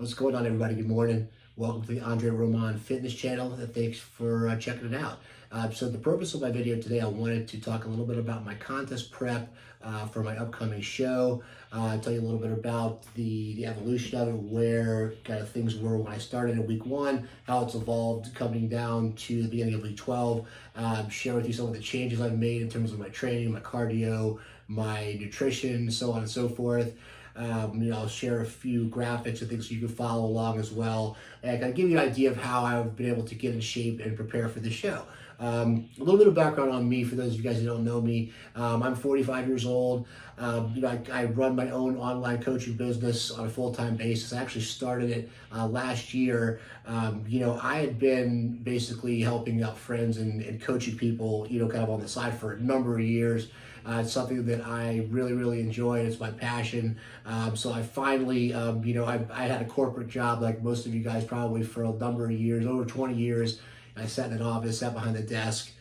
What's going on, everybody? Good morning. Welcome to the Andre Roman Fitness Channel. Thanks for checking it out. So the purpose of my video today, I wanted to talk a little bit about my contest prep for my upcoming show. Tell you a little bit about the evolution of it, where kind of things were when I started in week 1, how it's evolved coming down to the beginning of week 12. Share with you some of the changes I've made in terms of my training, my cardio, my nutrition, so on and so forth. I'll share a few graphics and things you can follow along as well, and kind of give you an idea of how I've been able to get in shape and prepare for the show. A little bit of background on me for those of you guys who don't know me. I'm 45 years old. I run my own online coaching business on a full-time basis. I actually started it last year. I had been basically helping out friends and coaching people, kind of on the side for a number of years. It's something that I really, really enjoy. It's my passion. So I finally, I had a corporate job like most of you guys probably for a number of years, over 20 years. I sat in an office, sat behind the desk.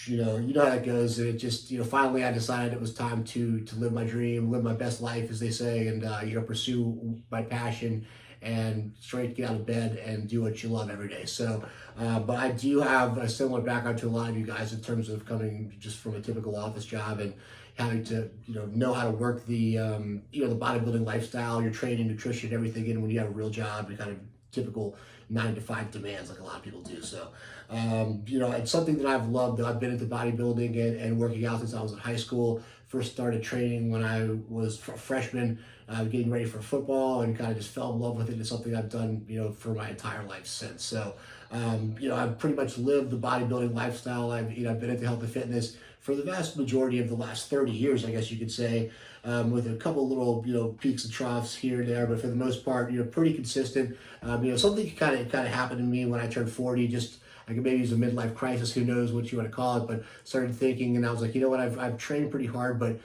You know how that goes. And it just, finally I decided it was time to live my dream, live my best life, as they say, and, pursue my passion and straight get out of bed and do what you love every day. So, but I do have a similar background to a lot of you guys in terms of coming just from a typical office job and having to, know how to work the bodybuilding lifestyle, your training, nutrition, everything in when you have a real job, your kind of typical 9-to-5 demands like a lot of people do. So, it's something that I've loved. I've been into bodybuilding and working out since I was in high school. First started training when I was a freshman, getting ready for football, and kind of just fell in love with it. It's something I've done, for my entire life since. So, I've pretty much lived the bodybuilding lifestyle. I've been into health and fitness for the vast majority of the last 30 years, I guess you could say, with a couple little, peaks and troughs here and there, but for the most part, pretty consistent. Something kind of happened to me when I turned 40, just I could maybe use a midlife crisis, who knows what you want to call it, but started thinking, and I was like, you know what, I've trained pretty hard, but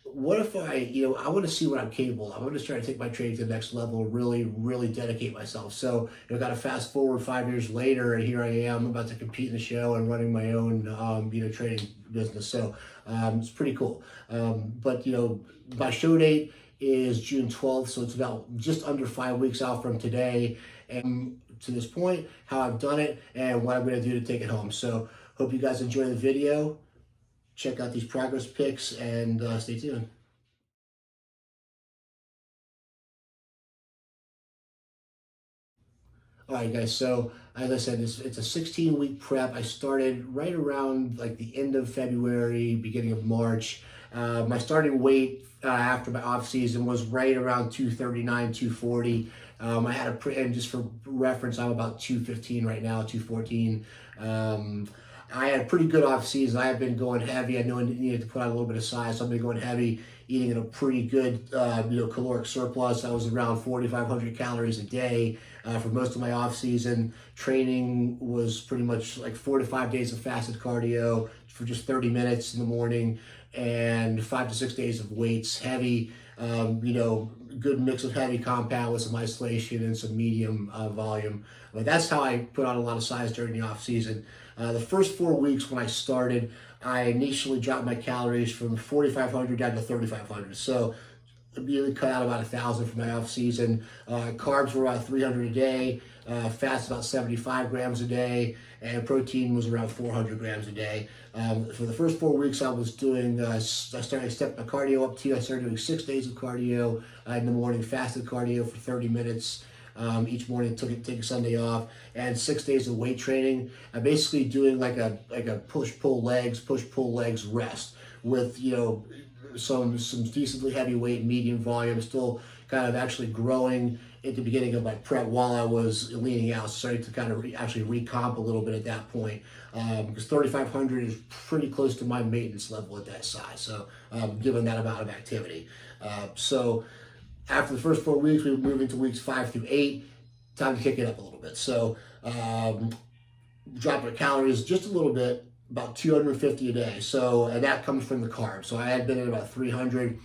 what if I want to see what I'm capable of. I want to try to take my training to the next level, really, really dedicate myself. So, got to fast forward 5 years later, and here I am about to compete in the show and running my own, training business. So, it's pretty cool. But my show date is June 12th, so it's about just under 5 weeks out from today. And to this point, how I've done it and what I'm going to do to take it home. So, hope you guys enjoy the video. Check out these progress pics and stay tuned. All right, guys. So as I said, it's a 16-week prep. I started right around like the end of February, beginning of March. My starting weight after my off season was right around 239, 240. I had and just for reference, I'm about 215 right now, 214. I had a pretty good off season. I have been going heavy. I know I needed to put on a little bit of size, so I've been going heavy, eating at a pretty good, caloric surplus. I was around 4,500 calories a day for most of my off season. Training was pretty much like 4 to 5 days of fasted cardio for just 30 minutes in the morning, and 5 to 6 days of weights, heavy. Good mix of heavy compound with some isolation and some medium volume. But that's how I put on a lot of size during the off season. The first 4 weeks when I started, I initially dropped my calories from 4,500 down to 3,500. So immediately cut out about 1,000 for my off season. Carbs were about 300 a day, fats about 75 grams a day, and protein was around 400 grams a day. For the first 4 weeks, I was doing, I stepped my cardio up to, I started doing 6 days of cardio in the morning, fasted cardio for 30 minutes. Each morning, take a Sunday off, and 6 days of weight training. I'm basically doing like a push pull legs rest with some decently heavy weight, medium volume, still kind of actually growing at the beginning of my prep while I was leaning out, starting to kind of actually recomp a little bit at that point, because 3,500 is pretty close to my maintenance level at that size. So given that amount of activity, so. After the first 4 weeks, we would move into weeks 5 through 8. Time to kick it up a little bit. So, drop our calories just a little bit, about 250 a day. So, and that comes from the carbs. So, I had been at about 300.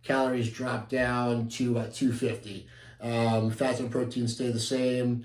Calories dropped down to about 250. Fats and protein stay the same.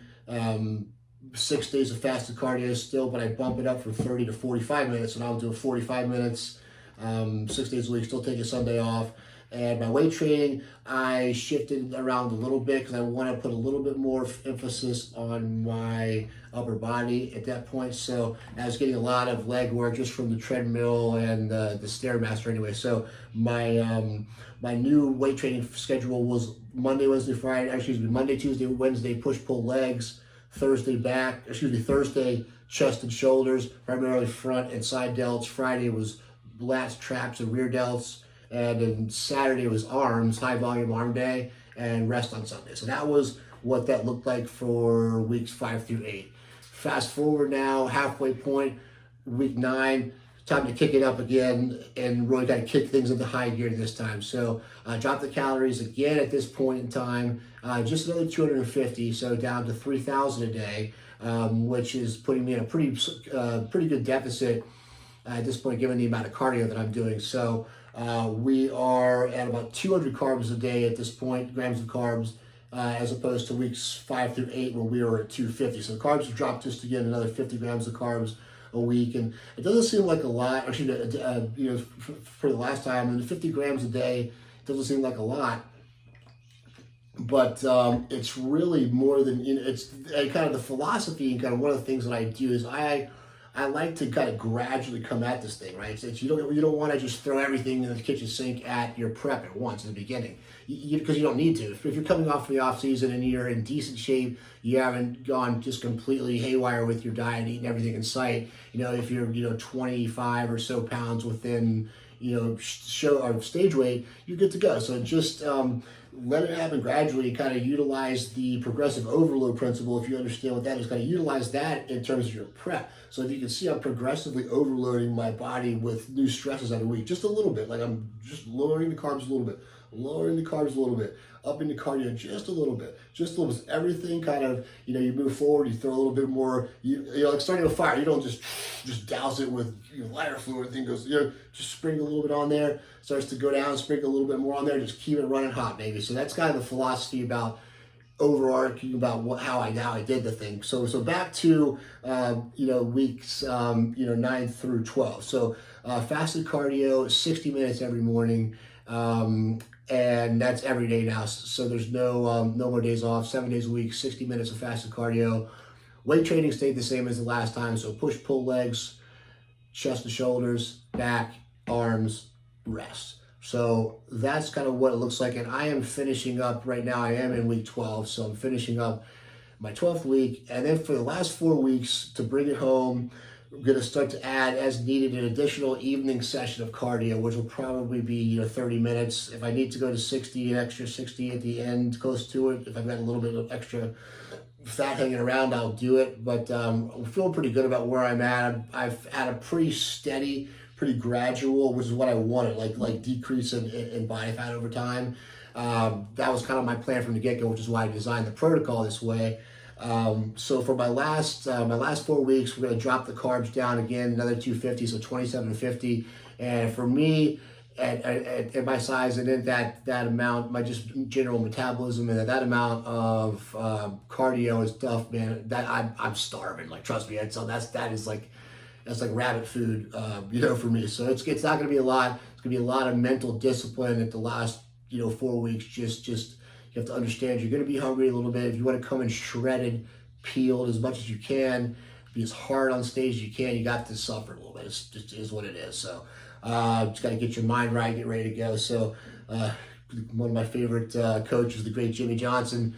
6 days of fasted cardio still, but I bump it up from 30 to 45 minutes, and I'll do 45 minutes, 6 days a week, still take a Sunday off. And my weight training, I shifted around a little bit because I want to put a little bit more emphasis on my upper body at that point. So I was getting a lot of leg work just from the treadmill and the Stairmaster anyway. So my new weight training schedule was Monday, Wednesday, Friday, excuse me, Monday, Tuesday, Wednesday, push-pull legs, Thursday, chest and shoulders, primarily front and side delts. Friday was lats, traps, and rear delts. And then Saturday was arms, high volume arm day, and rest on Sunday. So that was what that looked like for weeks 5 through 8. Fast forward now, halfway point, week 9, time to kick it up again and really kind of kick things into high gear this time. So drop the calories again at this point in time, just another 250, so down to 3,000 a day, which is putting me in a pretty good deficit at this point, given the amount of cardio that I'm doing. So we are at about 200 carbs a day at this point, grams of carbs, as opposed to weeks 5 through 8 when we were at 250. So the carbs have dropped just again another 50 grams of carbs a week, and it doesn't seem like a lot. Actually, for the last time, and 50 grams a day doesn't seem like a lot, but it's really more than, it's kind of the philosophy, and kind of one of the things that I do is I like to kind of gradually come at this thing, right? You don't want to just throw everything in the kitchen sink at your prep at once in the beginning, because you don't need to. If you're coming off from the off season and you're in decent shape, you haven't gone just completely haywire with your diet, eating everything in sight. If you're 25 or so pounds within stage weight, you're good to go. So just let it happen gradually. Kind of utilize the progressive overload principle. If you understand what that is, kind of utilize that in terms of your prep. So if you can see, I'm progressively overloading my body with new stresses every week, just a little bit. Like I'm just lowering the carbs a little bit, upping the cardio just a little bit, Everything kind of, you move forward, you throw a little bit more, like starting a fire, you don't just douse it with lighter fluid, and thing goes, just sprinkle a little bit on there, starts to go down, sprinkle a little bit more on there, just keep it running hot, baby. So that's kind of the philosophy about overarching about how I did the thing. So back to weeks 9 through 12. So fasted cardio, 60 minutes every morning, and that's every day now. So there's no more days off. 7 days a week, 60 minutes of fasted cardio. Weight training stayed the same as the last time. So push, pull legs, chest and shoulders, back, arms, rest. So that's kind of what it looks like. And I am finishing up right now. I am in week 12. So I'm finishing up my 12th week. And then for the last 4 weeks, to bring it home, I'm going to start to add, as needed, an additional evening session of cardio, which will probably be 30 minutes. If I need to go to 60, an extra 60 at the end, close to it. If I've got a little bit of extra fat hanging around, I'll do it. But I'm feeling pretty good about where I'm at. I've had a pretty steady, pretty gradual, which is what I wanted, like decrease in body fat over time. That was kind of my plan from the get-go, which is why I designed the protocol this way. So for my last 4 weeks, we're going to drop the carbs down again, another 250, so 2750. And for me, at my size and in that amount, my just general metabolism and that amount of cardio and stuff, man, that I'm starving. Like, trust me, that's like rabbit food, for me. So it's not going to be a lot. It's going to be a lot of mental discipline at the last 4 weeks. Just you have to understand you're going to be hungry a little bit. If you want to come in shredded, peeled as much as you can, be as hard on stage as you can, you got to suffer a little bit. It just is what it is. So just got to get your mind right, get ready to go. So one of my favorite coaches, the great Jimmy Johnson,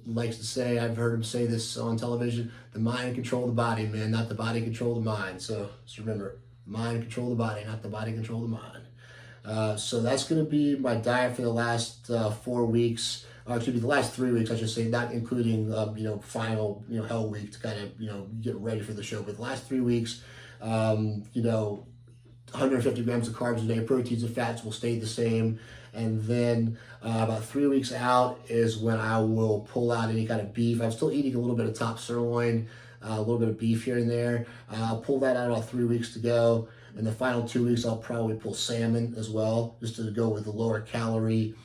likes to say, I've heard him say this on television, the mind control the body, man, not the body control the mind. So just remember, mind control the body, not the body control the mind. So that's going to be my diet for the last 4 weeks. The last 3 weeks, I should say, not including final hell week to kind of get ready for the show. But the last 3 weeks, 150 grams of carbs a day, proteins and fats will stay the same. And then about 3 weeks out is when I will pull out any kind of beef. I'm still eating a little bit of top sirloin, a little bit of beef here and there. I'll pull that out about 3 weeks to go. In the final 2 weeks, I'll probably pull salmon as well, just to go with the lower calorie,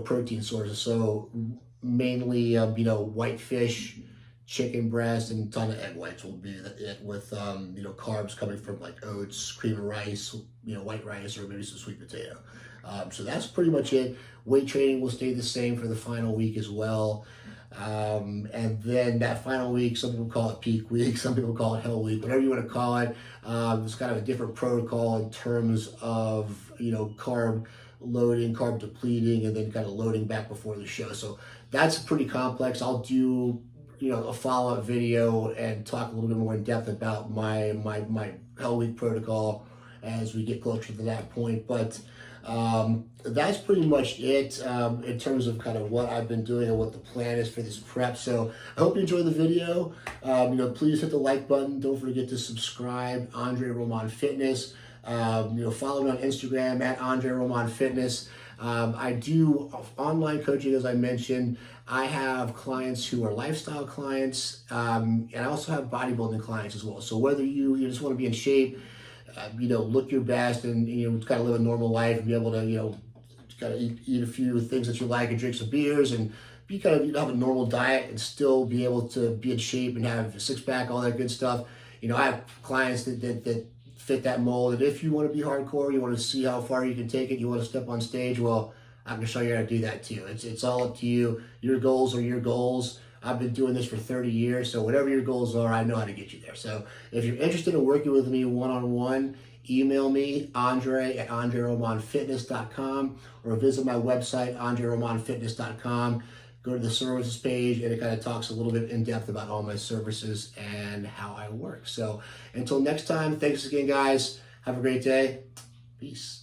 protein sources. So mainly, white fish, chicken breast, and a ton of egg whites will be it, with carbs coming from like oats, cream of rice, white rice, or maybe some sweet potato. So that's pretty much it. Weight training will stay the same for the final week as well. And then that final week, some people call it peak week, some people call it hell week, whatever you want to call it. It's kind of a different protocol in terms of, carb loading, carb depleting, and then kind of loading back before the show. So that's pretty complex. I'll do, a follow-up video and talk a little bit more in depth about my hell week protocol as we get closer to that point. But that's pretty much it in terms of kind of what I've been doing and what the plan is for this prep. So I hope you enjoyed the video. Please hit the like button. Don't forget to subscribe. Andre Roman Fitness. Follow me on Instagram at Andre Roman Fitness. I do online coaching, as I mentioned. I have clients who are lifestyle clients, and I also have bodybuilding clients as well. So whether you just want to be in shape, look your best, and kind of live a normal life and be able to kind of eat a few things that you like and drink some beers and be kind of have a normal diet and still be able to be in shape and have a six-pack, all that good stuff. I have clients that fit that mold. And if you want to be hardcore, you want to see how far you can take it, you want to step on stage, well, I'm going to show you how to do that too. It's all up to you. Your goals are your goals. I've been doing this for 30 years, so whatever your goals are, I know how to get you there. So if you're interested in working with me one-on-one, email me, Andre at AndreRomanFitness.com, or visit my website, AndreRomanFitness.com. Go to the services page, and it kind of talks a little bit in depth about all my services and how I work. So until next time, thanks again, guys. Have a great day. Peace.